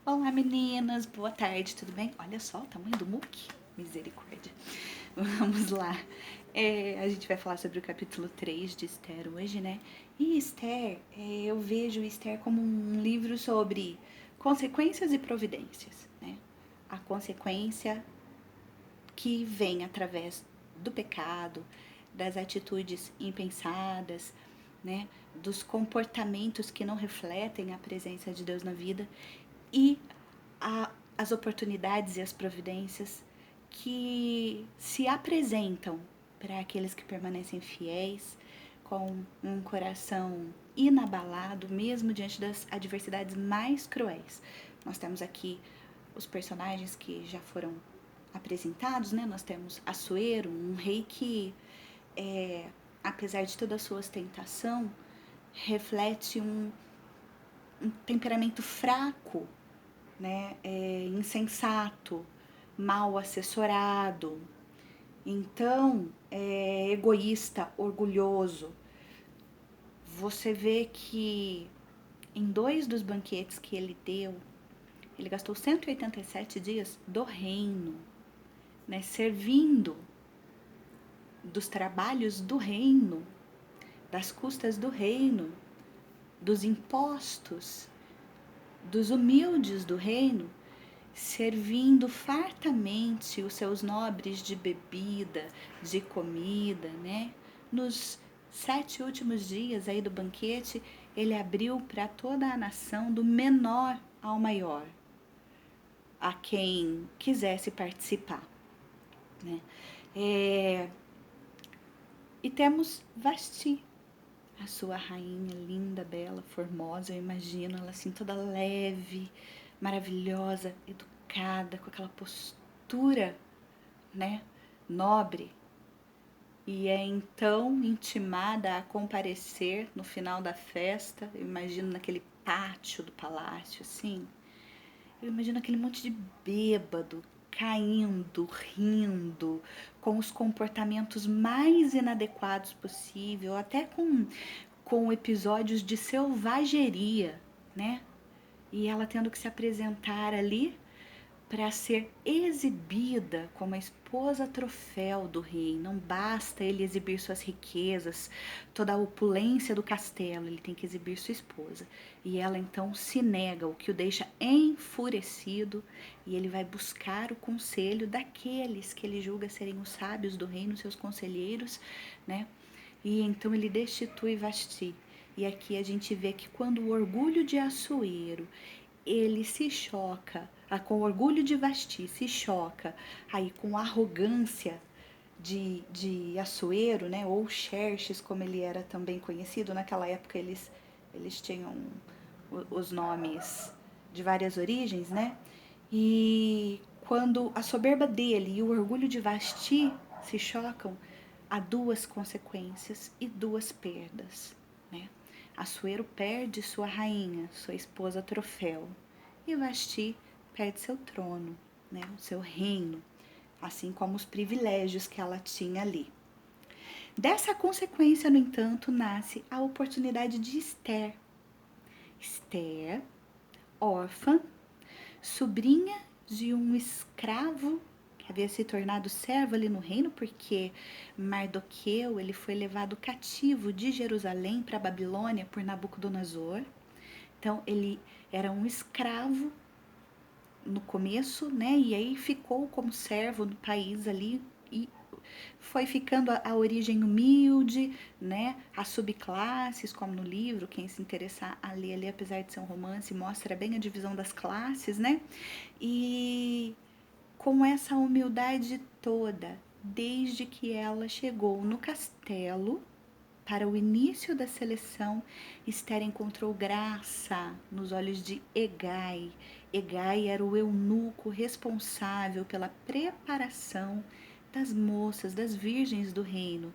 Olá meninas, boa tarde, tudo bem? Olha só o tamanho do muque, misericórdia. Vamos lá, a gente vai falar sobre o capítulo 3 de Esther hoje, né? E Esther, eu vejo Esther como um livro sobre consequências e providências, né? A consequência que vem através do pecado, das atitudes impensadas, né? Dos comportamentos que não refletem a presença de Deus na vida e as oportunidades e as providências que se apresentam para aqueles que permanecem fiéis, com um coração inabalado, mesmo diante das adversidades mais cruéis. Nós temos aqui os personagens que já foram apresentados, né? Nós temos Assuero, um rei que, apesar de toda a sua ostentação, reflete um temperamento fraco, né? Insensato, mal assessorado, então egoísta, orgulhoso. Você vê que em 2 dos banquetes que ele deu, ele gastou 187 dias do reino, né? Servindo dos trabalhos do reino, das custas do reino, dos impostos, dos humildes do reino, servindo fartamente os seus nobres de bebida, de comida, né? Nos 7 últimos dias aí do banquete, ele abriu para toda a nação, do menor ao maior, a quem quisesse participar, né? É, e temos Vasti, a sua rainha linda, bela, formosa, eu imagino ela assim toda leve, maravilhosa, educada, com aquela postura, né, nobre. E é então intimada a comparecer no final da festa, eu imagino naquele pátio do palácio, assim. Eu imagino aquele monte de bêbado caindo, rindo, com os comportamentos mais inadequados possível, até com episódios de selvageria, né? E ela tendo que se apresentar ali para ser exibida como a esposa troféu do rei. Não basta ele exibir suas riquezas, toda a opulência do castelo, ele tem que exibir sua esposa. E ela então se nega, o que o deixa enfurecido, e ele vai buscar o conselho daqueles que ele julga serem os sábios do reino, seus conselheiros, né? E então ele destitui Vasti. E aqui a gente vê que quando o orgulho de Assuero ele se choca, com o orgulho de Vasti, se choca aí com a arrogância de Assuero, né, ou Xerxes, como ele era também conhecido. Naquela época eles tinham os nomes de várias origens, né? E quando a soberba dele e o orgulho de Vasti se chocam, há 2 consequências e 2 perdas, né? Assuero perde sua rainha, sua esposa troféu, e Vasti perde seu trono, né? O seu reino, assim como os privilégios que ela tinha ali. Dessa consequência, no entanto, nasce a oportunidade de Esther. Esther, órfã, sobrinha de um escravo que havia se tornado servo ali no reino, porque Mardoqueu ele foi levado cativo de Jerusalém para a Babilônia por Nabucodonosor. Então ele era um escravo no começo, né? E aí ficou como servo no país ali e foi ficando a origem humilde, né? As subclasses, como no livro, quem se interessar a ler ali, apesar de ser um romance, mostra bem a divisão das classes, né? E com essa humildade toda, desde que ela chegou no castelo, para o início da seleção, Esther encontrou graça nos olhos de Hegai. Hegai era o eunuco responsável pela preparação das moças, das virgens do reino.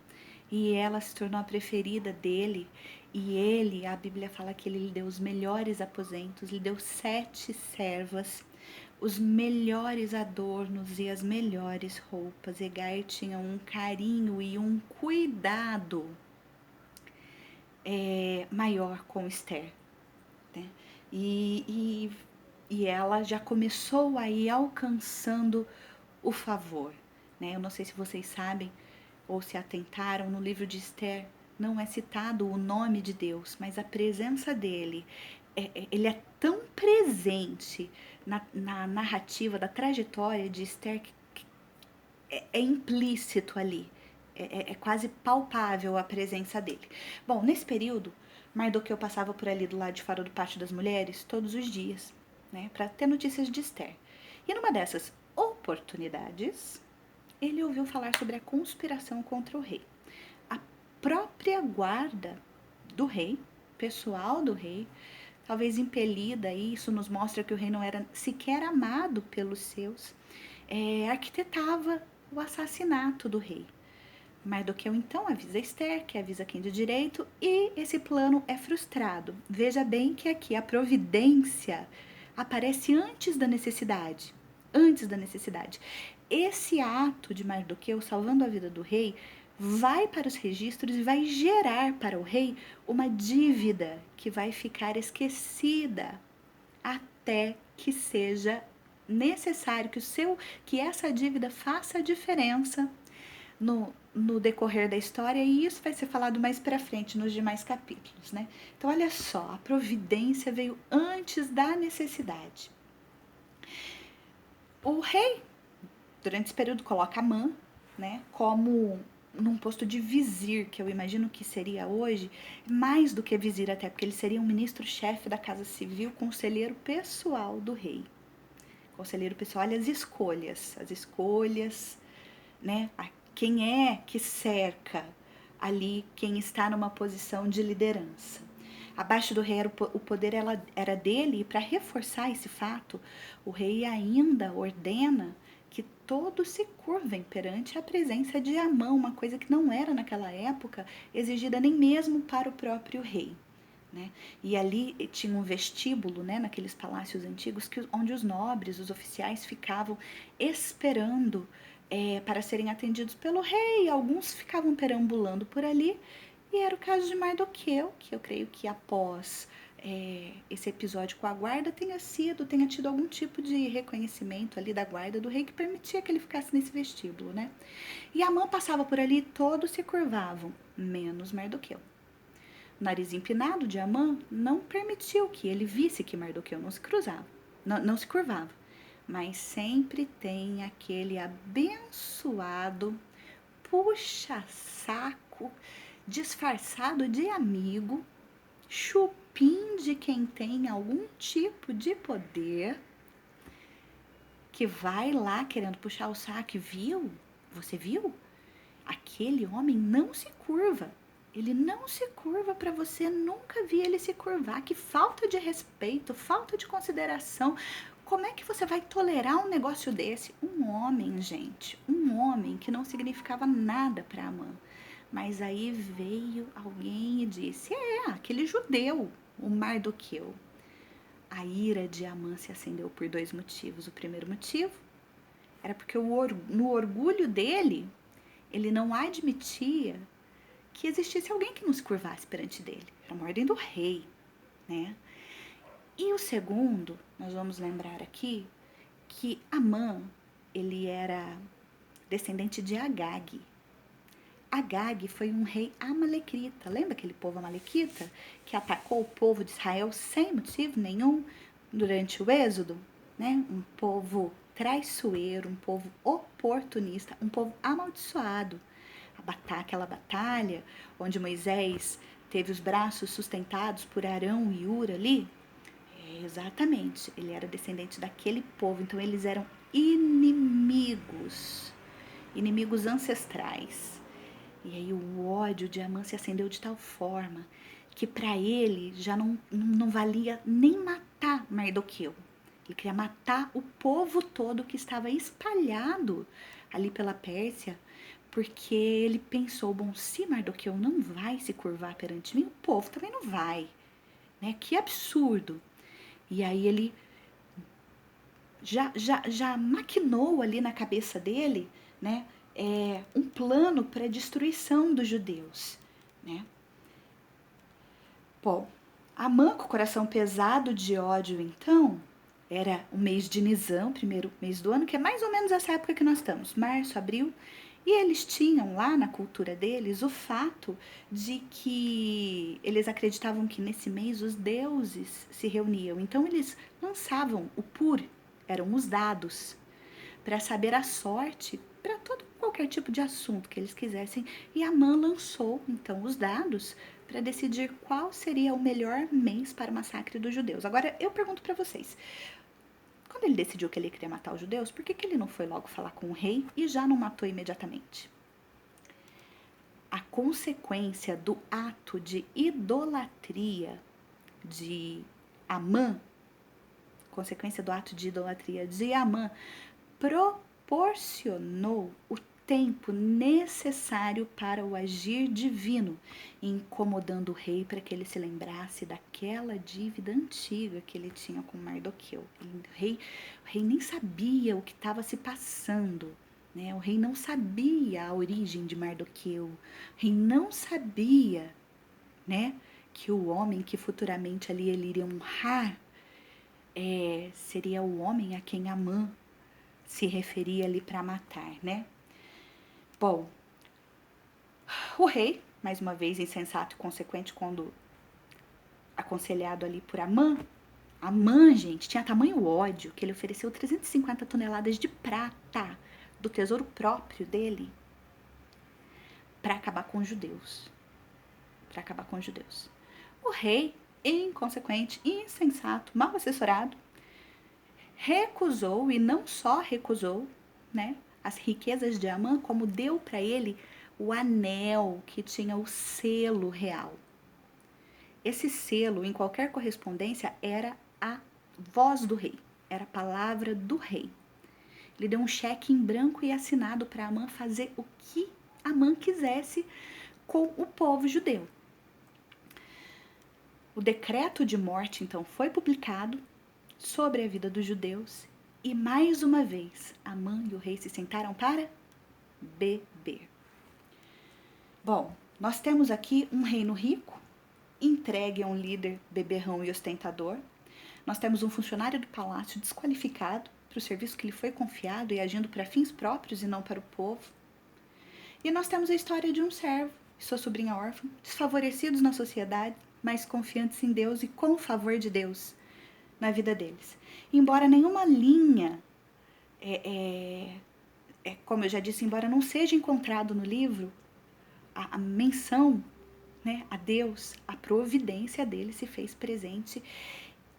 E ela se tornou a preferida dele. E ele, a Bíblia fala que ele lhe deu os melhores aposentos, lhe deu 7 servas, os melhores adornos e as melhores roupas. Hegai tinha um carinho e um cuidado maior com Esther, né? E e ela já começou a ir alcançando o favor, né? Eu não sei se vocês sabem ou se atentaram, no livro de Esther não é citado o nome de Deus, mas a presença dele. Ele é tão presente na narrativa da trajetória de Esther que é implícito ali. É quase palpável a presença dele. Bom, nesse período, Mardoqueu passava por ali do lado de fora do Pátio das Mulheres todos os dias, né, para ter notícias de Esther. E numa dessas oportunidades, ele ouviu falar sobre a conspiração contra o rei. A própria guarda do rei, pessoal do rei, talvez impelida, e isso nos mostra que o rei não era sequer amado pelos seus, arquitetava o assassinato do rei. Mardoqueu então avisa Esther, que avisa quem de direito, e esse plano é frustrado. Veja bem que aqui a providência aparece antes da necessidade. Antes da necessidade. Esse ato de Mardoqueu salvando a vida do rei vai para os registros e vai gerar para o rei uma dívida que vai ficar esquecida até que seja necessário que essa dívida faça a diferença no decorrer da história, e isso vai ser falado mais para frente nos demais capítulos, né? Então, olha só, a providência veio antes da necessidade. O rei, durante esse período, coloca Amã, né, como num posto de vizir, que eu imagino que seria hoje, mais do que vizir até, porque ele seria um ministro-chefe da Casa Civil, conselheiro pessoal do rei. Conselheiro pessoal, olha as escolhas, né? Quem é que cerca ali quem está numa posição de liderança. Abaixo do rei o poder era dele, e para reforçar esse fato, o rei ainda ordena que todos se curvem perante a presença de Amã, uma coisa que não era naquela época exigida nem mesmo para o próprio rei. Né? E ali tinha um vestíbulo, né, naqueles palácios antigos, onde os nobres, os oficiais ficavam esperando para serem atendidos pelo rei. Alguns ficavam perambulando por ali, e era o caso de Mardoqueu, que eu creio que após esse episódio com a guarda tenha tido algum tipo de reconhecimento ali da guarda do rei que permitia que ele ficasse nesse vestíbulo, né? E Amã passava por ali, todos se curvavam, menos Mardoqueu. O nariz empinado de Amã não permitiu que ele visse que Mardoqueu não se cruzava, não se curvava, mas sempre tem aquele abençoado puxa-saco disfarçado de amigo, chupim de quem tem algum tipo de poder, que vai lá querendo puxar o saco. Viu? Você viu? Aquele homem não se curva. Ele não se curva para você, nunca vi ele se curvar. Que falta de respeito, falta de consideração. Como é que você vai tolerar um negócio desse? Um homem, gente, um homem que não significava nada para Amã. Mas aí veio alguém e disse, aquele judeu, o Mardoqueu. A ira de Amã se acendeu por 2 motivos. O primeiro motivo era porque no orgulho dele, ele não admitia que existisse alguém que não se curvasse perante dele. Era uma ordem do rei, né? E o segundo, nós vamos lembrar aqui, que Amã, ele era descendente de Agag. Agag foi um rei amalequita. Lembra aquele povo amalequita que atacou o povo de Israel sem motivo nenhum durante o Êxodo? Né? Um povo traiçoeiro, um povo oportunista, um povo amaldiçoado. Aquela batalha onde Moisés teve os braços sustentados por Arão e Ura ali, exatamente, ele era descendente daquele povo, então eles eram inimigos ancestrais. E aí o ódio de Amã se acendeu de tal forma que para ele já não valia nem matar Mardoqueu. Ele queria matar o povo todo que estava espalhado ali pela Pérsia, porque ele pensou, bom, se Mardoqueu não vai se curvar perante mim, o povo também não vai, né? Que absurdo. E aí ele já maquinou ali na cabeça dele, né, um plano para a destruição dos judeus, né? Bom, Amã, com o coração pesado de ódio, então, Era o mês de Nisan, primeiro mês do ano, que é mais ou menos essa época que nós estamos, março, abril. E eles tinham lá na cultura deles o fato de que eles acreditavam que nesse mês os deuses se reuniam. Então eles lançavam o pur, eram os dados, para saber a sorte para todo qualquer tipo de assunto que eles quisessem. E Amã lançou então os dados para decidir qual seria o melhor mês para o massacre dos judeus. Agora eu pergunto para vocês, quando ele decidiu que ele queria matar os judeus, por que ele não foi logo falar com o rei e já não matou imediatamente? A consequência do ato de idolatria de Amã, proporcionou o tempo necessário para o agir divino, incomodando o rei para que ele se lembrasse daquela dívida antiga que ele tinha com Mardoqueu. O rei nem sabia o que estava se passando, né? O rei não sabia a origem de Mardoqueu, o rei não sabia, né, que o homem que futuramente ali ele iria honrar seria o homem a quem Amã se referia ali para matar, né? Bom, o rei, mais uma vez insensato e consequente quando aconselhado ali por Amã, gente, tinha tamanho ódio que ele ofereceu 350 toneladas de prata do tesouro próprio dele para acabar com os judeus. O rei, inconsequente, insensato, mal assessorado, recusou, e não só recusou, né, as riquezas de Amã, como deu para ele o anel que tinha o selo real. Esse selo, em qualquer correspondência, era a voz do rei, era a palavra do rei. Ele deu um cheque em branco e assinado para Amã fazer o que Amã quisesse com o povo judeu. O decreto de morte, então, foi publicado sobre a vida dos judeus e, mais uma vez, Amã e o rei se sentaram para beber. Bom, nós temos aqui um reino rico, entregue a um líder beberrão e ostentador. Nós temos um funcionário do palácio desqualificado para o serviço que lhe foi confiado e agindo para fins próprios e não para o povo. E nós temos a história de um servo e sua sobrinha órfã, desfavorecidos na sociedade, mas confiantes em Deus e com o favor de Deus na vida deles. Embora nenhuma linha, como eu já disse, embora não seja encontrado no livro, a menção, né, a Deus, a providência dele se fez presente.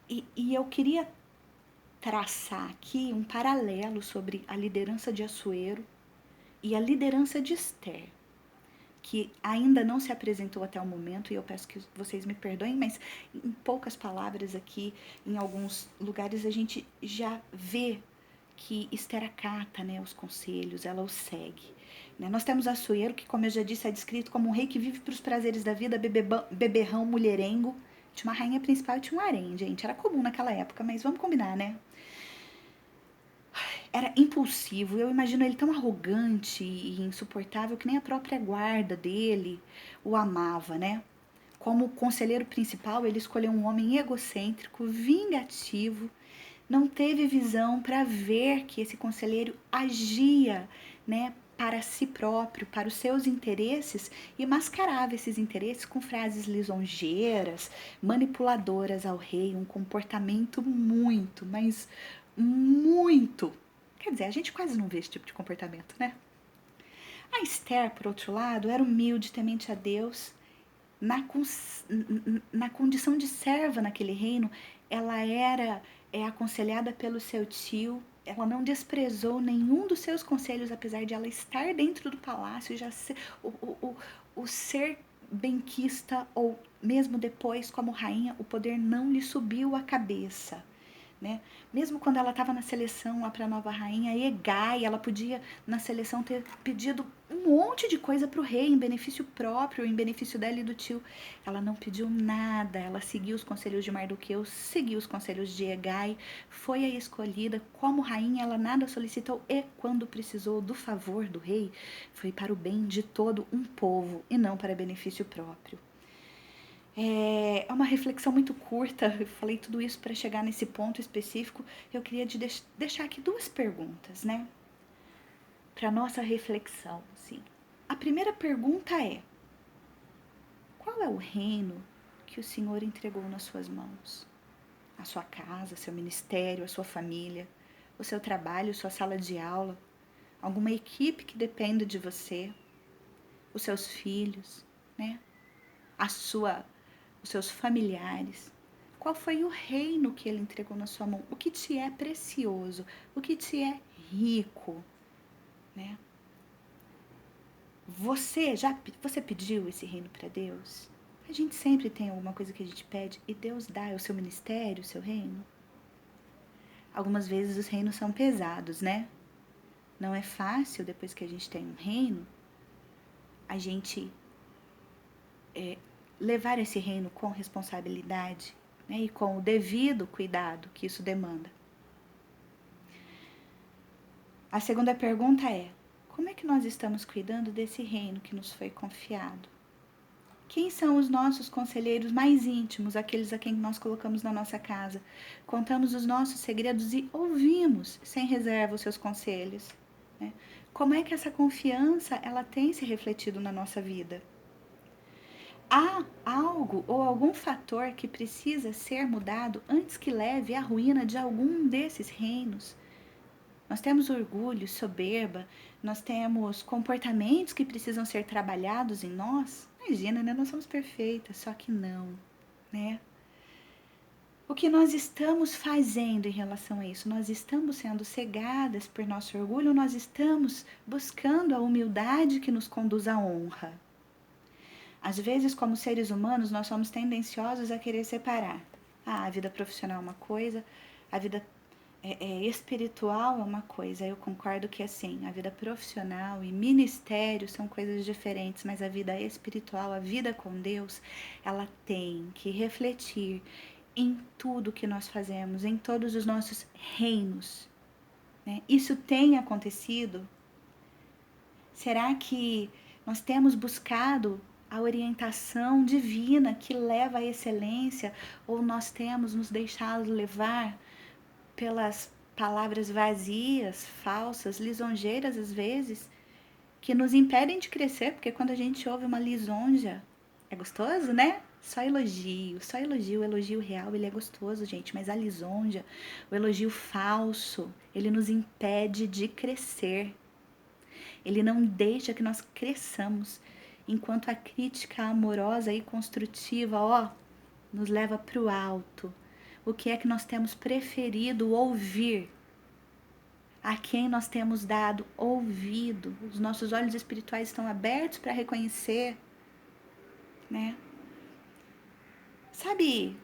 E eu queria traçar aqui um paralelo sobre a liderança de Assuero e a liderança de Esther, que ainda não se apresentou até o momento, e eu peço que vocês me perdoem, mas em poucas palavras aqui, em alguns lugares a gente já vê que Esther acata, né, os conselhos, ela os segue. Né? Nós temos Assuero, que, como eu já disse, é descrito como um rei que vive para os prazeres da vida, beberrão, mulherengo. Tinha uma rainha principal e tinha um harém, gente. Era comum naquela época, mas vamos combinar, né? Era impulsivo, eu imagino ele tão arrogante e insuportável que nem a própria guarda dele o amava, né? Como conselheiro principal, ele escolheu um homem egocêntrico, vingativo, não teve visão para ver que esse conselheiro agia, né, para si próprio, para os seus interesses, e mascarava esses interesses com frases lisonjeiras, manipuladoras ao rei, um comportamento muito, mas muito. Quer dizer, a gente quase não vê esse tipo de comportamento, né? A Esther, por outro lado, era humilde, temente a Deus. Na condição de serva naquele reino, ela era aconselhada pelo seu tio. Ela não desprezou nenhum dos seus conselhos, apesar de ela estar dentro do palácio e já ser, o ser benquista, ou mesmo depois como rainha, o poder não lhe subiu à cabeça. Né? Mesmo quando ela estava na seleção lá para a nova rainha Egai, ela podia na seleção ter pedido um monte de coisa para o rei em benefício próprio, em benefício dela e do tio. Ela não pediu nada, ela seguiu os conselhos de Mardoqueu, seguiu os conselhos de Egai, foi a escolhida como rainha, ela nada solicitou, e quando precisou do favor do rei, foi para o bem de todo um povo e não para benefício próprio. É uma reflexão muito curta, eu falei tudo isso para chegar nesse ponto específico. Eu queria deixar aqui 2 perguntas, né? Para nossa reflexão, sim. A primeira pergunta é: qual é o reino que o Senhor entregou nas suas mãos? A sua casa, seu ministério, a sua família, o seu trabalho, sua sala de aula, alguma equipe que dependa de você, os seus filhos, né? Os seus familiares. Qual foi o reino que ele entregou na sua mão? O que te é precioso? O que te é rico, né? Você pediu esse reino para Deus? A gente sempre tem alguma coisa que a gente pede e Deus dá, é o seu ministério, o seu reino. Algumas vezes os reinos são pesados, né? Não é fácil, depois que a gente tem um reino, a gente levar esse reino com responsabilidade, né? E com o devido cuidado que isso demanda. A segunda pergunta é: como é que nós estamos cuidando desse reino que nos foi confiado? Quem são os nossos conselheiros mais íntimos, aqueles a quem nós colocamos na nossa casa? Contamos os nossos segredos e ouvimos sem reserva os seus conselhos, né? Como é que essa confiança ela tem se refletido na nossa vida? Há algo ou algum fator que precisa ser mudado antes que leve à ruína de algum desses reinos? Nós temos orgulho, soberba, nós temos comportamentos que precisam ser trabalhados em nós. Imagina, né? Nós somos perfeitas, só que não, né? O que nós estamos fazendo em relação a isso? Nós estamos sendo cegadas por nosso orgulho, nós estamos buscando a humildade que nos conduz à honra. Às vezes, como seres humanos, nós somos tendenciosos a querer separar. A vida profissional é uma coisa, a vida espiritual é uma coisa. Eu concordo que assim, a vida profissional e ministério são coisas diferentes, mas a vida espiritual, a vida com Deus, ela tem que refletir em tudo que nós fazemos, em todos os nossos reinos, né? Isso tem acontecido? Será que nós temos buscado a orientação divina que leva à excelência, ou nós temos nos deixado levar pelas palavras vazias, falsas, lisonjeiras às vezes, que nos impedem de crescer, porque quando a gente ouve uma lisonja, é gostoso, né? Só elogio, o elogio real, ele é gostoso, gente, mas a lisonja, o elogio falso, ele nos impede de crescer. Ele não deixa que nós cresçamos, enquanto a crítica amorosa e construtiva, nos leva para o alto. O que é que nós temos preferido ouvir? A quem nós temos dado ouvido? Os nossos olhos espirituais estão abertos para reconhecer, né? Sabe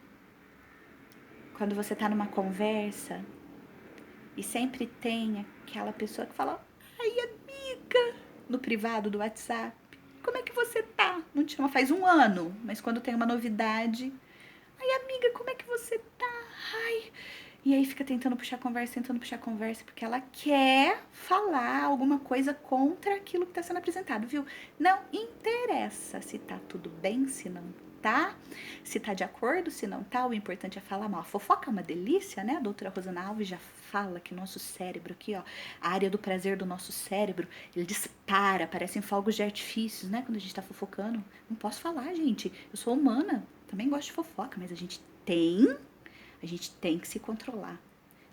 quando você está numa conversa e sempre tem aquela pessoa que fala: ai, amiga, no privado do WhatsApp, como é que você tá? Não te chama faz um ano, mas quando tem uma novidade, ai, amiga, como é que você tá? Ai. E aí fica tentando puxar conversa, porque ela quer falar alguma coisa contra aquilo que está sendo apresentado, viu? Não interessa se tá tudo bem, se não tá, se tá de acordo, se não tá, o importante é falar mal. A fofoca é uma delícia, né? A doutora Rosana Alves já fala que nosso cérebro aqui, a área do prazer do nosso cérebro, ele dispara, parecem fogos de artifícios, né? Quando a gente tá fofocando. Não posso falar, gente. Eu sou humana, também gosto de fofoca, mas a gente tem que se controlar.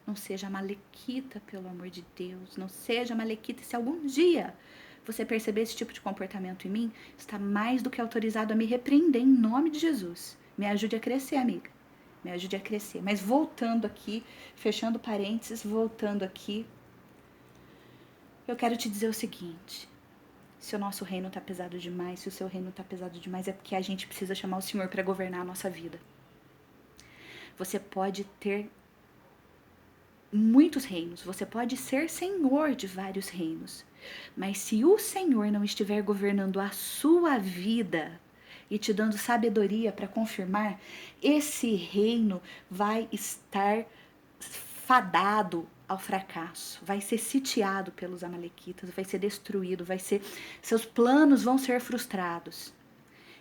Não seja malequita, pelo amor de Deus. Não seja malequita. Se algum dia você perceber esse tipo de comportamento em mim, está mais do que autorizado a me repreender em nome de Jesus. Me ajude a crescer, amiga. Me ajude a crescer. Mas voltando aqui, fechando parênteses, voltando aqui, eu quero te dizer o seguinte. Se o nosso reino está pesado demais, se o seu reino está pesado demais, é porque a gente precisa chamar o Senhor para governar a nossa vida. Você pode ter muitos reinos, você pode ser senhor de vários reinos, mas se o Senhor não estiver governando a sua vida e te dando sabedoria para confirmar, esse reino vai estar fadado ao fracasso, vai ser sitiado pelos amalequitas, vai ser destruído, seus planos vão ser frustrados.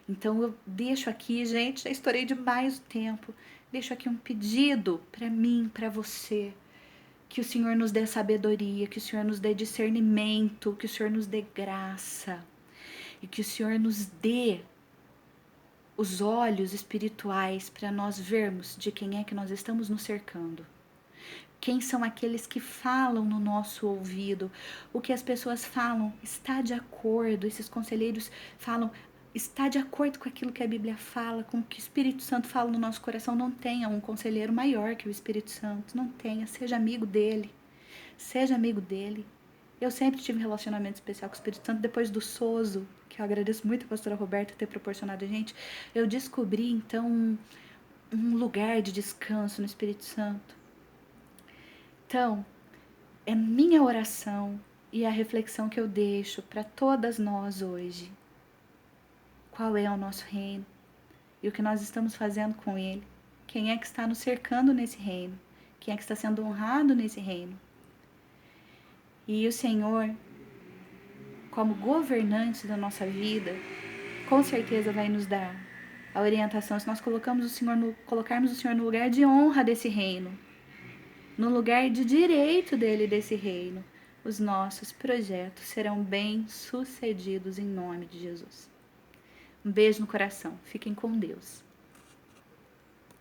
Então eu deixo aqui, gente, já estourei demais o tempo, deixo aqui um pedido para mim, para você, que o Senhor nos dê sabedoria, que o Senhor nos dê discernimento, que o Senhor nos dê graça e que o Senhor nos dê os olhos espirituais para nós vermos de quem é que nós estamos nos cercando. Quem são aqueles que falam no nosso ouvido? O que as pessoas falam está de acordo, esses conselheiros falam, está de acordo com aquilo que a Bíblia fala, com o que o Espírito Santo fala no nosso coração. Não tenha um conselheiro maior que o Espírito Santo, não tenha, seja amigo dele, seja amigo dele. Eu sempre tive um relacionamento especial com o Espírito Santo, depois do Sozo, que eu agradeço muito a pastora Roberta ter proporcionado a gente, eu descobri então um lugar de descanso no Espírito Santo. Então, é minha oração e a reflexão que eu deixo para todas nós hoje. Qual é o nosso reino? E o que nós estamos fazendo com ele? Quem é que está nos cercando nesse reino? Quem é que está sendo honrado nesse reino? E o Senhor, como governante da nossa vida, com certeza vai nos dar a orientação se nós colocarmos o Senhor no lugar de honra desse reino, no lugar de direito dele desse reino. Os nossos projetos serão bem-sucedidos em nome de Jesus. Um beijo no coração. Fiquem com Deus.